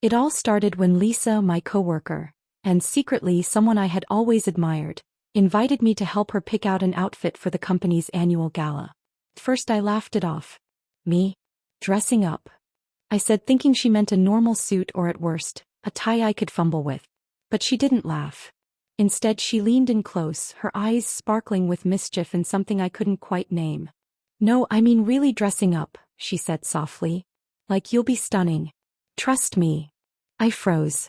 It all started when Lisa, my coworker, and secretly someone I had always admired, invited me to help her pick out an outfit for the company's annual gala. At first I laughed it off. Me? Dressing up? I said, thinking she meant a normal suit or at worst, a tie I could fumble with. But she didn't laugh. Instead she leaned in close, her eyes sparkling with mischief and something I couldn't quite name. No, I mean really dressing up, she said softly. Like you'll be stunning. Trust me. I froze.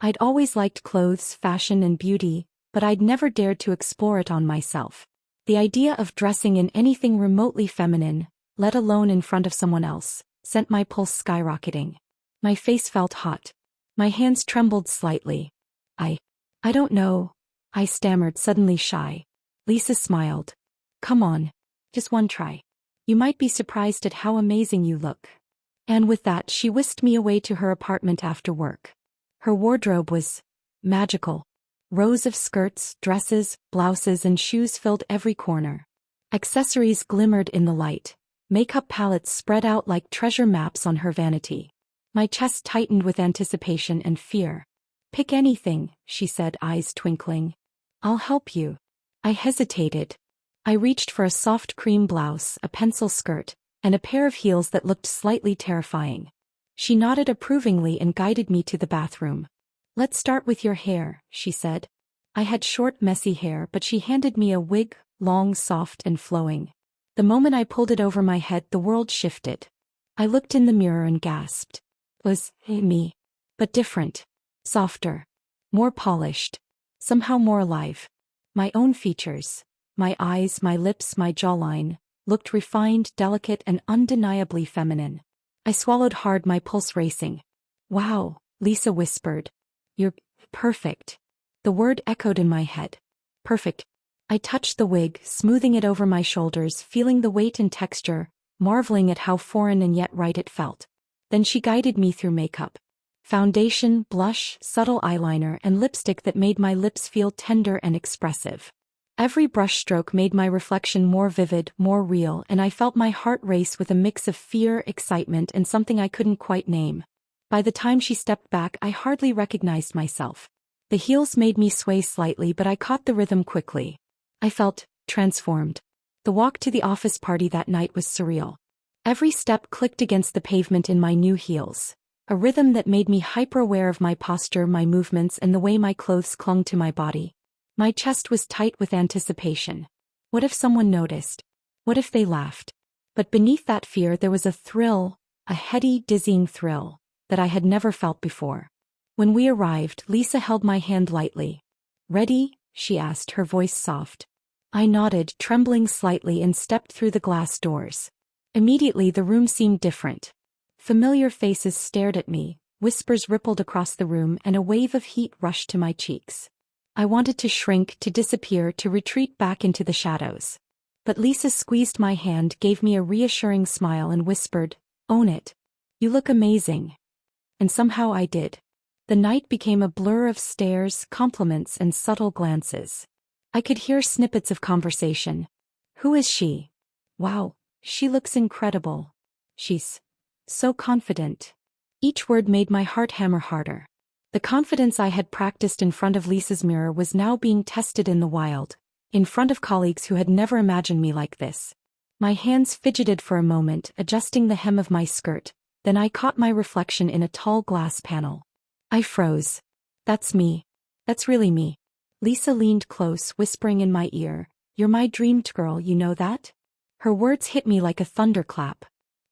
I'd always liked clothes, fashion and beauty, but I'd never dared to explore it on myself. The idea of dressing in anything remotely feminine, let alone in front of someone else, sent my pulse skyrocketing. My face felt hot. My hands trembled slightly. I don't know, I stammered, suddenly shy. Lisa smiled. Come on. Just one try. You might be surprised at how amazing you look. And with that she whisked me away to her apartment after work. Her wardrobe was magical. Rows of skirts, dresses, blouses and shoes filled every corner. Accessories glimmered in the light. Makeup palettes spread out like treasure maps on her vanity. My chest tightened with anticipation and fear. Pick anything, she said, eyes twinkling. I'll help you. I hesitated. I reached for a soft cream blouse, a pencil skirt, and a pair of heels that looked slightly terrifying. She nodded approvingly and guided me to the bathroom. Let's start with your hair, she said. I had short, messy hair, but she handed me a wig, long, soft and flowing. The moment I pulled it over my head, the world shifted. I looked in the mirror and gasped. It was me. But different. Softer. More polished. Somehow more alive. My own features, my eyes, my lips, my jawline, looked refined, delicate, and undeniably feminine. I swallowed hard, my pulse racing. Wow, Lisa whispered. You're perfect. The word echoed in my head. Perfect. I touched the wig, smoothing it over my shoulders, feeling the weight and texture, marveling at how foreign and yet right it felt. Then she guided me through makeup. Foundation, blush, subtle eyeliner, and lipstick that made my lips feel tender and expressive. Every brushstroke made my reflection more vivid, more real, and I felt my heart race with a mix of fear, excitement, and something I couldn't quite name. By the time she stepped back, I hardly recognized myself. The heels made me sway slightly, but I caught the rhythm quickly. I felt transformed. The walk to the office party that night was surreal. Every step clicked against the pavement in my new heels. A rhythm that made me hyper-aware of my posture, my movements, and the way my clothes clung to my body. My chest was tight with anticipation. What if someone noticed? What if they laughed? But beneath that fear there was a thrill, a heady, dizzying thrill, that I had never felt before. When we arrived, Lisa held my hand lightly. Ready? She asked, her voice soft. I nodded, trembling slightly, and stepped through the glass doors. Immediately the room seemed different. Familiar faces stared at me, whispers rippled across the room, and a wave of heat rushed to my cheeks. I wanted to shrink, to disappear, to retreat back into the shadows. But Lisa squeezed my hand, gave me a reassuring smile, and whispered, "Own it. You look amazing." And somehow I did. The night became a blur of stares, compliments, and subtle glances. I could hear snippets of conversation. Who is she? Wow, she looks incredible. She's so confident. Each word made my heart hammer harder. The confidence I had practiced in front of Lisa's mirror was now being tested in the wild, in front of colleagues who had never imagined me like this. My hands fidgeted for a moment, adjusting the hem of my skirt, then I caught my reflection in a tall glass panel. I froze. That's me. That's really me. Lisa leaned close, whispering in my ear, "You're my dream Tgirl, you know that?" Her words hit me like a thunderclap.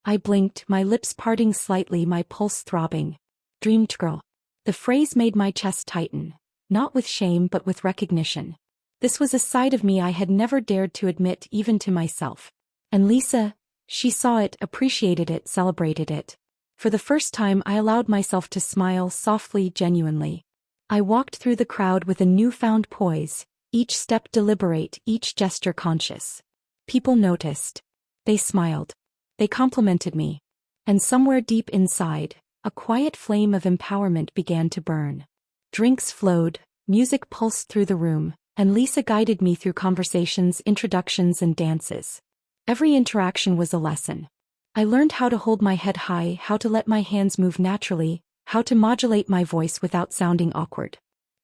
I blinked, my lips parting slightly, my pulse throbbing. Dream Tgirl. The phrase made my chest tighten, not with shame but with recognition. This was a side of me I had never dared to admit even to myself. And Lisa, she saw it, appreciated it, celebrated it. For the first time I allowed myself to smile softly, genuinely. I walked through the crowd with a newfound poise, each step deliberate, each gesture conscious. People noticed. They smiled. They complimented me. And somewhere deep inside, a quiet flame of empowerment began to burn. Drinks flowed, music pulsed through the room, and Lisa guided me through conversations, introductions, and dances. Every interaction was a lesson. I learned how to hold my head high, how to let my hands move naturally, how to modulate my voice without sounding awkward.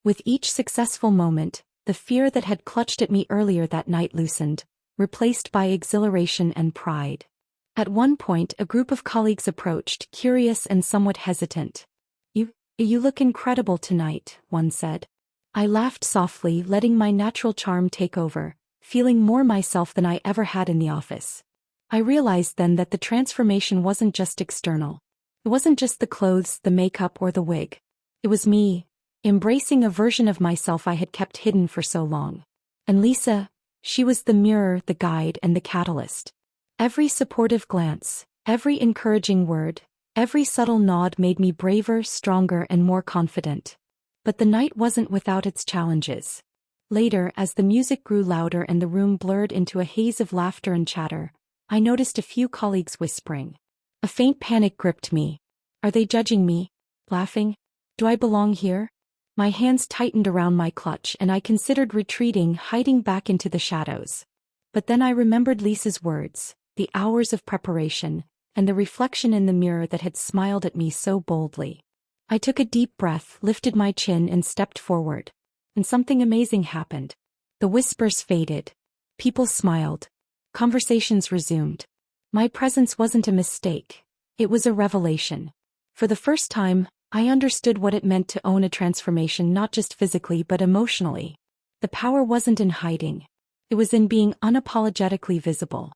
With each successful moment, the fear that had clutched at me earlier that night loosened, replaced by exhilaration and pride. At one point, a group of colleagues approached, curious and somewhat hesitant. You look incredible tonight," one said. I laughed softly, letting my natural charm take over, feeling more myself than I ever had in the office. I realized then that the transformation wasn't just external. It wasn't just the clothes, the makeup, or the wig. It was me, embracing a version of myself I had kept hidden for so long. And Lisa, she was the mirror, the guide, and the catalyst. Every supportive glance, every encouraging word, every subtle nod made me braver, stronger, and more confident. But the night wasn't without its challenges. Later, as the music grew louder and the room blurred into a haze of laughter and chatter, I noticed a few colleagues whispering. A faint panic gripped me. Are they judging me? Laughing? Do I belong here? My hands tightened around my clutch and I considered retreating, hiding back into the shadows. But then I remembered Lisa's words, the hours of preparation, and the reflection in the mirror that had smiled at me so boldly. I took a deep breath, lifted my chin, and stepped forward. And something amazing happened. The whispers faded. People smiled. Conversations resumed. My presence wasn't a mistake. It was a revelation. For the first time, I understood what it meant to own a transformation, not just physically but emotionally. The power wasn't in hiding. It was in being unapologetically visible.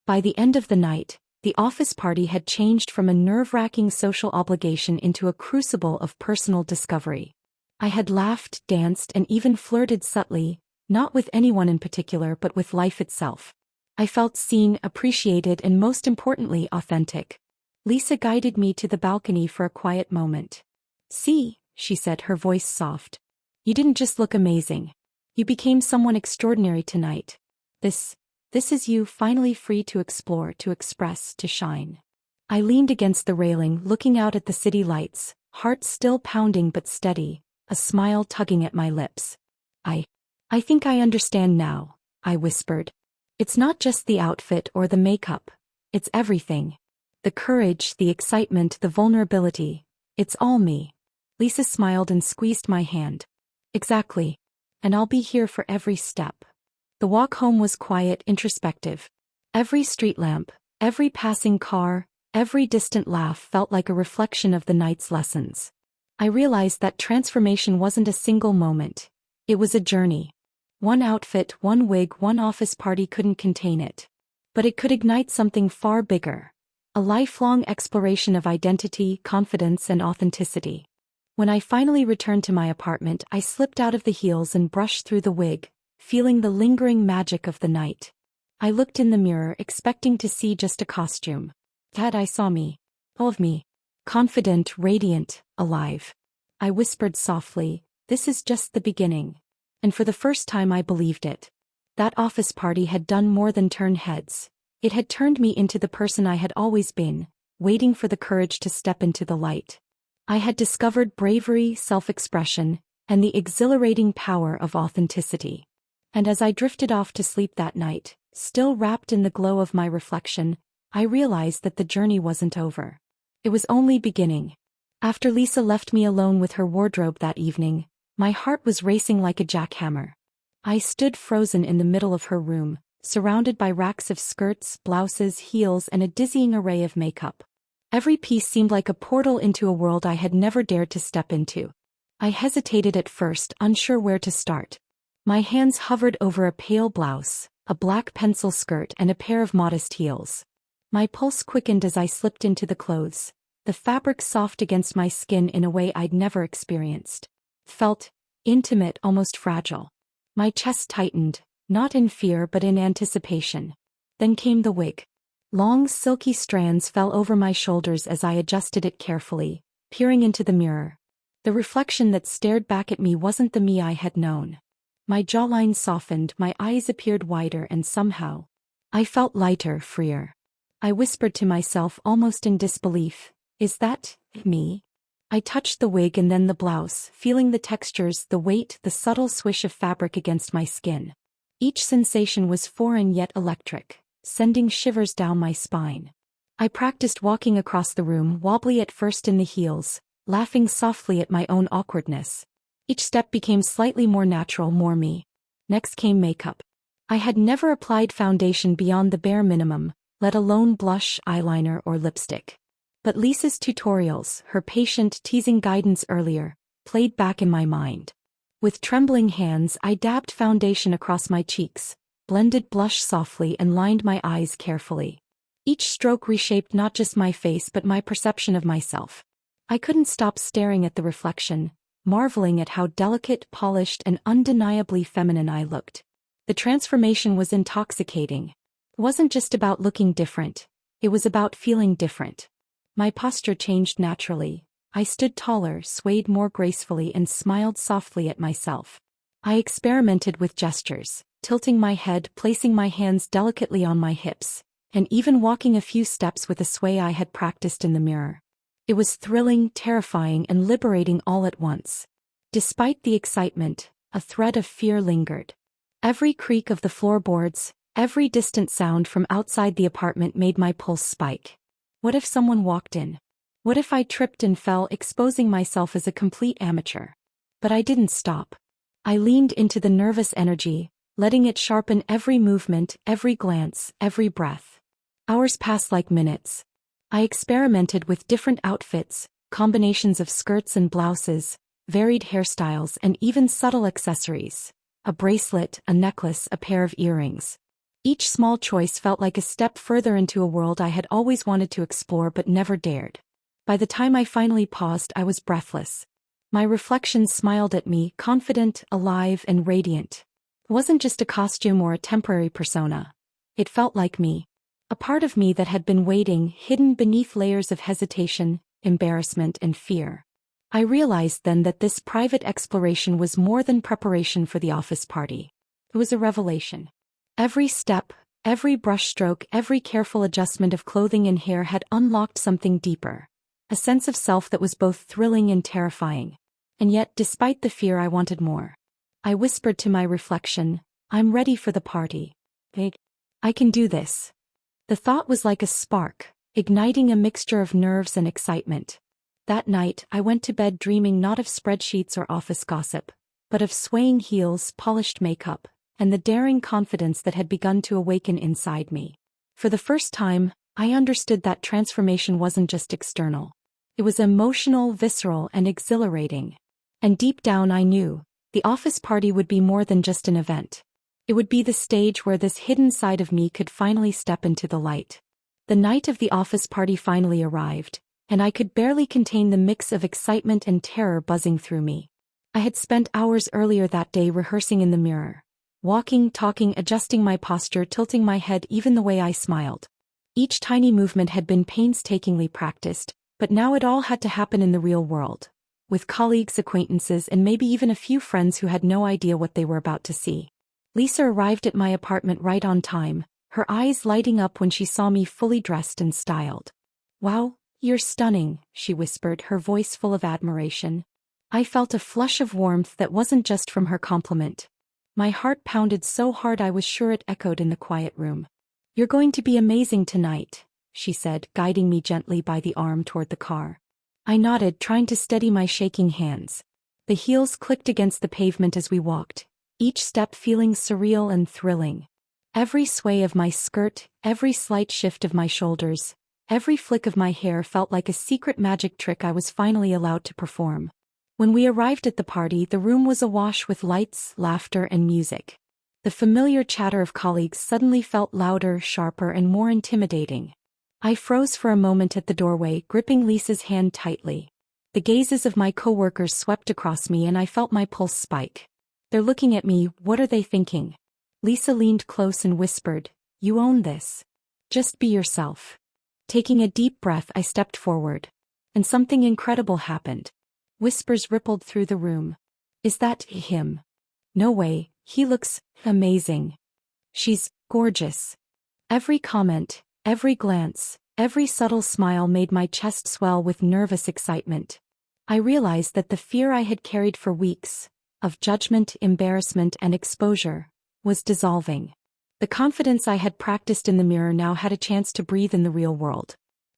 By the end of the night, the office party had changed from a nerve-wracking social obligation into a crucible of personal discovery. I had laughed, danced, and even flirted subtly, not with anyone in particular but with life itself. I felt seen, appreciated, and most importantly, authentic. Lisa guided me to the balcony for a quiet moment. "See," she said, her voice soft. "You didn't just look amazing. You became someone extraordinary tonight. This is you, finally free to explore, to express, to shine." I leaned against the railing, looking out at the city lights, heart still pounding but steady, a smile tugging at my lips. I think I understand now," I whispered. "It's not just the outfit or the makeup. It's everything. The courage, the excitement, the vulnerability. It's all me." Lisa smiled and squeezed my hand. "Exactly. And I'll be here for every step." The walk home was quiet, introspective. Every street lamp, every passing car, every distant laugh felt like a reflection of the night's lessons. I realized that transformation wasn't a single moment. It was a journey. One outfit, one wig, one office party couldn't contain it. But it could ignite something far bigger. A lifelong exploration of identity, confidence, and authenticity. When I finally returned to my apartment, I slipped out of the heels and brushed through the wig, feeling the lingering magic of the night. I looked in the mirror, expecting to see just a costume. Instead, I saw me. All of me. Confident, radiant, alive. I whispered softly, "This is just the beginning." And for the first time I believed it. That office party had done more than turn heads. It had turned me into the person I had always been, waiting for the courage to step into the light. I had discovered bravery, self-expression, and the exhilarating power of authenticity. And as I drifted off to sleep that night, still wrapped in the glow of my reflection, I realized that the journey wasn't over. It was only beginning. After Lisa left me alone with her wardrobe that evening, my heart was racing like a jackhammer. I stood frozen in the middle of her room, surrounded by racks of skirts, blouses, heels, and a dizzying array of makeup. Every piece seemed like a portal into a world I had never dared to step into. I hesitated at first, unsure where to start. My hands hovered over a pale blouse, a black pencil skirt, and a pair of modest heels. My pulse quickened as I slipped into the clothes, the fabric soft against my skin in a way I'd never experienced. Felt intimate, almost fragile. My chest tightened, not in fear but in anticipation. Then came the wig. Long, silky strands fell over my shoulders as I adjusted it carefully, peering into the mirror. The reflection that stared back at me wasn't the me I had known. My jawline softened, my eyes appeared wider, and somehow, I felt lighter, freer. I whispered to myself, almost in disbelief, "Is that me?" I touched the wig and then the blouse, feeling the textures, the weight, the subtle swish of fabric against my skin. Each sensation was foreign yet electric, sending shivers down my spine. I practiced walking across the room, wobbly at first in the heels, laughing softly at my own awkwardness. Each step became slightly more natural, more me. Next came makeup. I had never applied foundation beyond the bare minimum, let alone blush, eyeliner, or lipstick. But Lisa's tutorials, her patient, teasing guidance earlier, played back in my mind. With trembling hands, I dabbed foundation across my cheeks, blended blush softly, and lined my eyes carefully. Each stroke reshaped not just my face but my perception of myself. I couldn't stop staring at the reflection, marveling at how delicate, polished, and undeniably feminine I looked. The transformation was intoxicating. It wasn't just about looking different, it was about feeling different. My posture changed naturally. I stood taller, swayed more gracefully, and smiled softly at myself. I experimented with gestures, tilting my head, placing my hands delicately on my hips, and even walking a few steps with a sway I had practiced in the mirror. It was thrilling, terrifying, and liberating all at once. Despite the excitement, a thread of fear lingered. Every creak of the floorboards, every distant sound from outside the apartment made my pulse spike. What if someone walked in? What if I tripped and fell, exposing myself as a complete amateur? But I didn't stop. I leaned into the nervous energy, letting it sharpen every movement, every glance, every breath. Hours passed like minutes. I experimented with different outfits, combinations of skirts and blouses, varied hairstyles, and even subtle accessories. A bracelet, a necklace, a pair of earrings. Each small choice felt like a step further into a world I had always wanted to explore but never dared. By the time I finally paused, I was breathless. My reflection smiled at me, confident, alive, and radiant. It wasn't just a costume or a temporary persona. It felt like me. A part of me that had been waiting, hidden beneath layers of hesitation, embarrassment, and fear. I realized then that this private exploration was more than preparation for the office party. It was a revelation. Every step, every brushstroke, every careful adjustment of clothing and hair had unlocked something deeper. A sense of self that was both thrilling and terrifying. And yet, despite the fear, I wanted more. I whispered to my reflection, "I'm ready for the party. I can do this." The thought was like a spark, igniting a mixture of nerves and excitement. That night, I went to bed dreaming not of spreadsheets or office gossip, but of swaying heels, polished makeup, and the daring confidence that had begun to awaken inside me. For the first time, I understood that transformation wasn't just external. It was emotional, visceral, and exhilarating. And deep down I knew, the office party would be more than just an event. It would be the stage where this hidden side of me could finally step into the light. The night of the office party finally arrived, and I could barely contain the mix of excitement and terror buzzing through me. I had spent hours earlier that day rehearsing in the mirror. Walking, talking, adjusting my posture, tilting my head even the way I smiled. Each tiny movement had been painstakingly practiced, but now it all had to happen in the real world. With colleagues, acquaintances, and maybe even a few friends who had no idea what they were about to see. Lisa arrived at my apartment right on time, her eyes lighting up when she saw me fully dressed and styled. "Wow, you're stunning," she whispered, her voice full of admiration. I felt a flush of warmth that wasn't just from her compliment. My heart pounded so hard I was sure it echoed in the quiet room. "You're going to be amazing tonight," she said, guiding me gently by the arm toward the car. I nodded, trying to steady my shaking hands. The heels clicked against the pavement as we walked, each step feeling surreal and thrilling. Every sway of my skirt, every slight shift of my shoulders, every flick of my hair felt like a secret magic trick I was finally allowed to perform. When we arrived at the party, the room was awash with lights, laughter, and music. The familiar chatter of colleagues suddenly felt louder, sharper, and more intimidating. I froze for a moment at the doorway, gripping Lisa's hand tightly. The gazes of my coworkers swept across me and I felt my pulse spike. "They're looking at me, what are they thinking?" Lisa leaned close and whispered, "You own this. Just be yourself." Taking a deep breath, I stepped forward. And something incredible happened. Whispers rippled through the room. "Is that him? No way, he looks amazing. She's gorgeous." Every comment, every glance, every subtle smile made my chest swell with nervous excitement. I realized that the fear I had carried for weeks, of judgment, embarrassment, and exposure, was dissolving. The confidence I had practiced in the mirror now had a chance to breathe in the real world.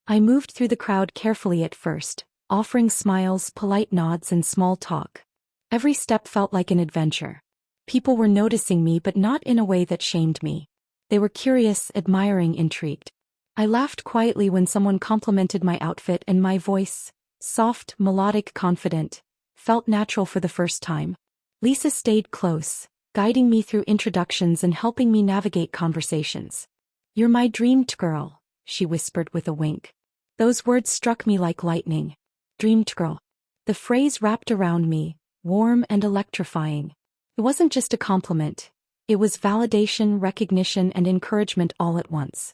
I moved through the crowd carefully at first, offering smiles, polite nods, and small talk. Every step felt like an adventure. People were noticing me, but not in a way that shamed me. They were curious, admiring, intrigued. I laughed quietly when someone complimented my outfit, and my voice, soft, melodic, confident, felt natural for the first time. Lisa stayed close, guiding me through introductions and helping me navigate conversations. "You're my dream girl," she whispered with a wink. Those words struck me like lightning. Dream girl. The phrase wrapped around me, warm and electrifying. It wasn't just a compliment. It was validation, recognition, and encouragement all at once.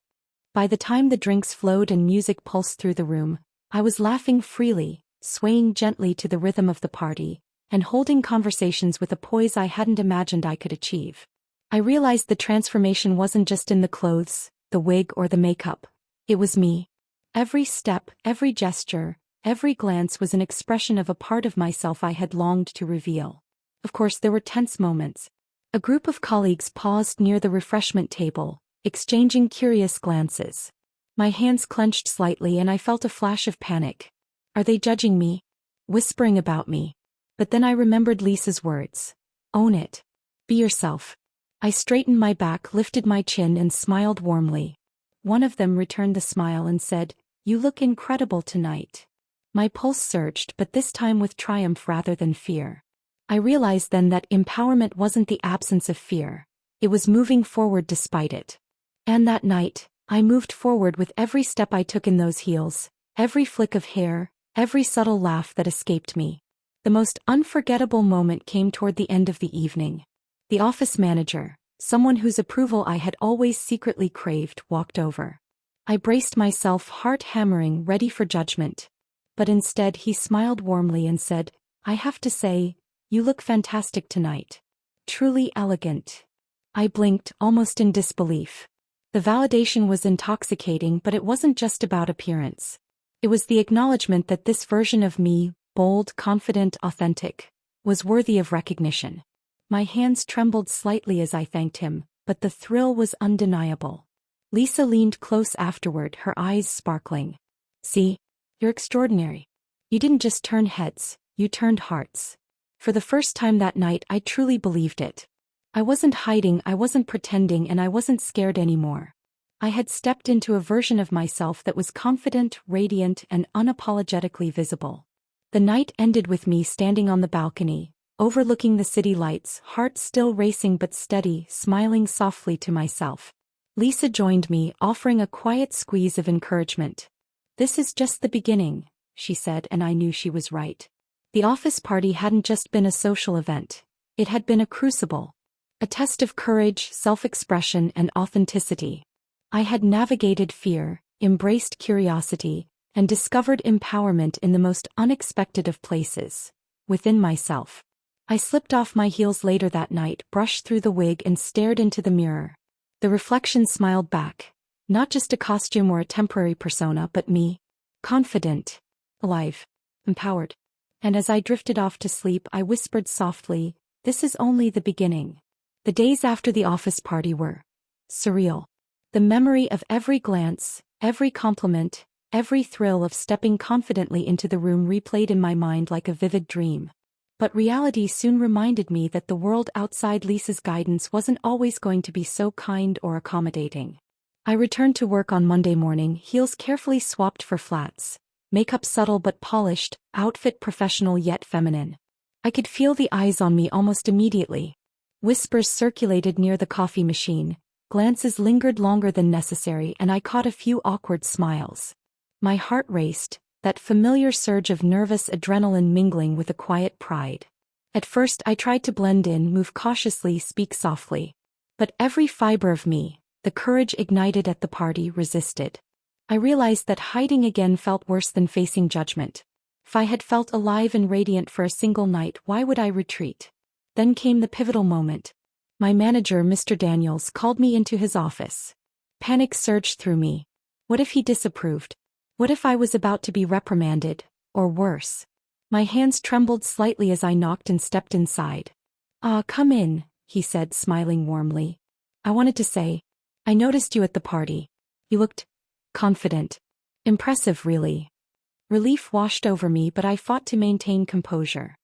By the time the drinks flowed and music pulsed through the room, I was laughing freely, swaying gently to the rhythm of the party, and holding conversations with a poise I hadn't imagined I could achieve. I realized the transformation wasn't just in the clothes, the wig, or the makeup. It was me. Every step, every gesture, every glance was an expression of a part of myself I had longed to reveal. Of course, there were tense moments. A group of colleagues paused near the refreshment table, exchanging curious glances. My hands clenched slightly and I felt a flash of panic. Are they judging me? Whispering about me? But then I remembered Lisa's words. Own it. Be yourself. I straightened my back, lifted my chin, and smiled warmly. One of them returned the smile and said, "You look incredible tonight." My pulse surged, but this time with triumph rather than fear. I realized then that empowerment wasn't the absence of fear. It was moving forward despite it. And that night, I moved forward with every step I took in those heels, every flick of hair, every subtle laugh that escaped me. The most unforgettable moment came toward the end of the evening. The office manager, someone whose approval I had always secretly craved, walked over. I braced myself, heart hammering, ready for judgment. But instead he smiled warmly and said, "I have to say, you look fantastic tonight. Truly elegant." I blinked, almost in disbelief. The validation was intoxicating, but it wasn't just about appearance. It was the acknowledgement that this version of me, bold, confident, authentic, was worthy of recognition. My hands trembled slightly as I thanked him, but the thrill was undeniable. Lisa leaned close afterward, her eyes sparkling. "See? You're extraordinary. You didn't just turn heads, you turned hearts." For the first time that night I truly believed it. I wasn't hiding, I wasn't pretending, and I wasn't scared anymore. I had stepped into a version of myself that was confident, radiant, and unapologetically visible. The night ended with me standing on the balcony, overlooking the city lights, heart still racing but steady, smiling softly to myself. Lisa joined me, offering a quiet squeeze of encouragement. "This is just the beginning," she said, and I knew she was right. The office party hadn't just been a social event. It had been a crucible. A test of courage, self-expression, and authenticity. I had navigated fear, embraced curiosity, and discovered empowerment in the most unexpected of places, within myself. I slipped off my heels later that night, brushed through the wig, and stared into the mirror. The reflection smiled back. Not just a costume or a temporary persona, but me. Confident, alive, empowered. And as I drifted off to sleep, I whispered softly, "This is only the beginning." The days after the office party were surreal. The memory of every glance, every compliment, every thrill of stepping confidently into the room replayed in my mind like a vivid dream. But reality soon reminded me that the world outside Lisa's guidance wasn't always going to be so kind or accommodating. I returned to work on Monday morning, heels carefully swapped for flats, makeup subtle but polished, outfit professional yet feminine. I could feel the eyes on me almost immediately. Whispers circulated near the coffee machine, glances lingered longer than necessary, and I caught a few awkward smiles. My heart raced, that familiar surge of nervous adrenaline mingling with a quiet pride. At first I tried to blend in, move cautiously, speak softly. But every fiber of me, the courage ignited at the party, resisted. I realized that hiding again felt worse than facing judgment. If I had felt alive and radiant for a single night, why would I retreat? Then came the pivotal moment. My manager, Mr. Daniels, called me into his office. Panic surged through me. What if he disapproved? What if I was about to be reprimanded, or worse? My hands trembled slightly as I knocked and stepped inside. "Ah, come in," he said, smiling warmly. "I wanted to say, I noticed you at the party. You looked confident. Impressive, really." Relief washed over me, but I fought to maintain composure.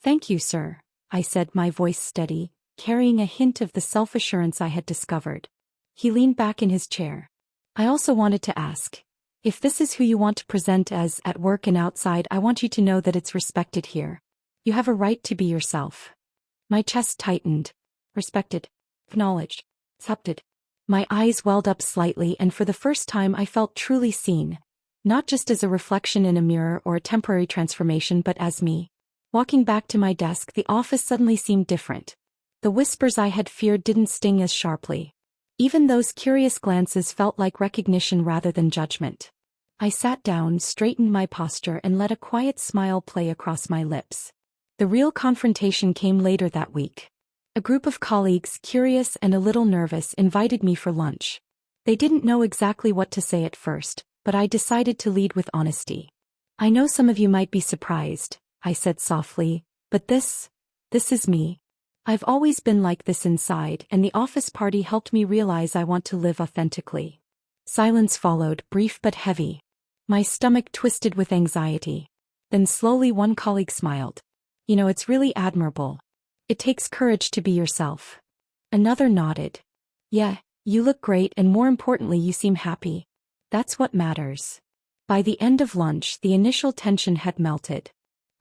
"Thank you, sir," I said, my voice steady, carrying a hint of the self-assurance I had discovered. He leaned back in his chair. "I also wanted to ask, if this is who you want to present as at work and outside, I want you to know that it's respected here. You have a right to be yourself." My chest tightened. Respected. Acknowledged. Accepted. My eyes welled up slightly, and for the first time I felt truly seen. Not just as a reflection in a mirror or a temporary transformation, but as me. Walking back to my desk, the office suddenly seemed different. The whispers I had feared didn't sting as sharply. Even those curious glances felt like recognition rather than judgment. I sat down, straightened my posture, and let a quiet smile play across my lips. The real confrontation came later that week. A group of colleagues, curious and a little nervous, invited me for lunch. They didn't know exactly what to say at first, but I decided to lead with honesty. "I know some of you might be surprised," I said softly, "but this is me. I've always been like this inside, and the office party helped me realize I want to live authentically." Silence followed, brief but heavy. My stomach twisted with anxiety. Then slowly one colleague smiled. "You know, it's really admirable. It takes courage to be yourself." Another nodded. "Yeah, you look great, and more importantly, you seem happy. That's what matters." By the end of lunch, the initial tension had melted.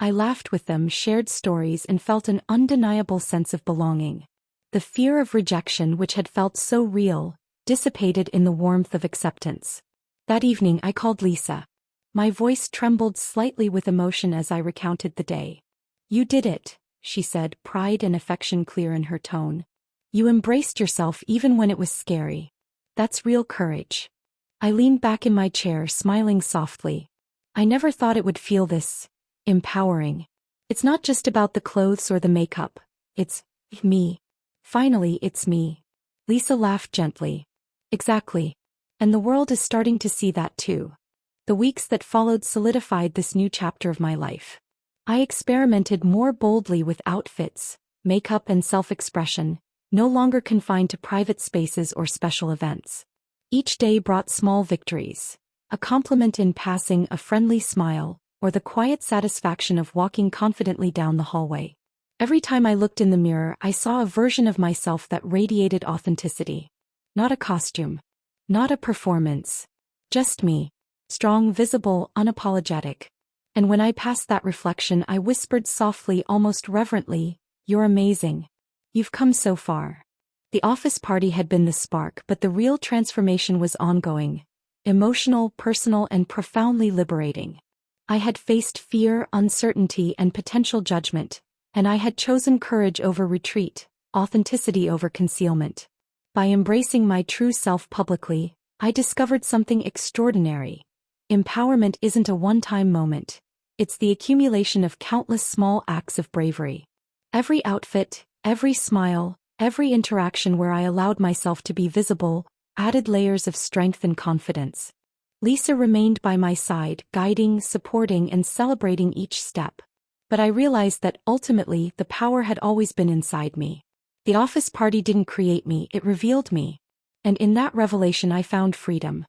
I laughed with them, shared stories, and felt an undeniable sense of belonging. The fear of rejection, which had felt so real, dissipated in the warmth of acceptance. That evening I called Lisa. My voice trembled slightly with emotion as I recounted the day. "You did it," she said, pride and affection clear in her tone. "You embraced yourself even when it was scary. That's real courage." I leaned back in my chair, smiling softly. I never thought it would feel this empowering. It's not just about the clothes or the makeup. It's me. Finally, it's me. Lisa laughed gently. "Exactly. And the world is starting to see that too." The weeks that followed solidified this new chapter of my life. I experimented more boldly with outfits, makeup, and self-expression, no longer confined to private spaces or special events. Each day brought small victories. A compliment in passing, a friendly smile, or the quiet satisfaction of walking confidently down the hallway. Every time I looked in the mirror, I saw a version of myself that radiated authenticity. Not a costume. Not a performance. Just me. Strong, visible, unapologetic. And when I passed that reflection, I whispered softly, almost reverently, "You're amazing. You've come so far." The office party had been the spark, but the real transformation was ongoing. Emotional, personal, and profoundly liberating. I had faced fear, uncertainty, and potential judgment, and I had chosen courage over retreat, authenticity over concealment. By embracing my true self publicly, I discovered something extraordinary. Empowerment isn't a one-time moment. It's the accumulation of countless small acts of bravery. Every outfit, every smile, every interaction where I allowed myself to be visible, added layers of strength and confidence. Lisa remained by my side, guiding, supporting, and celebrating each step. But I realized that ultimately the power had always been inside me. The office party didn't create me, it revealed me. And in that revelation I found freedom.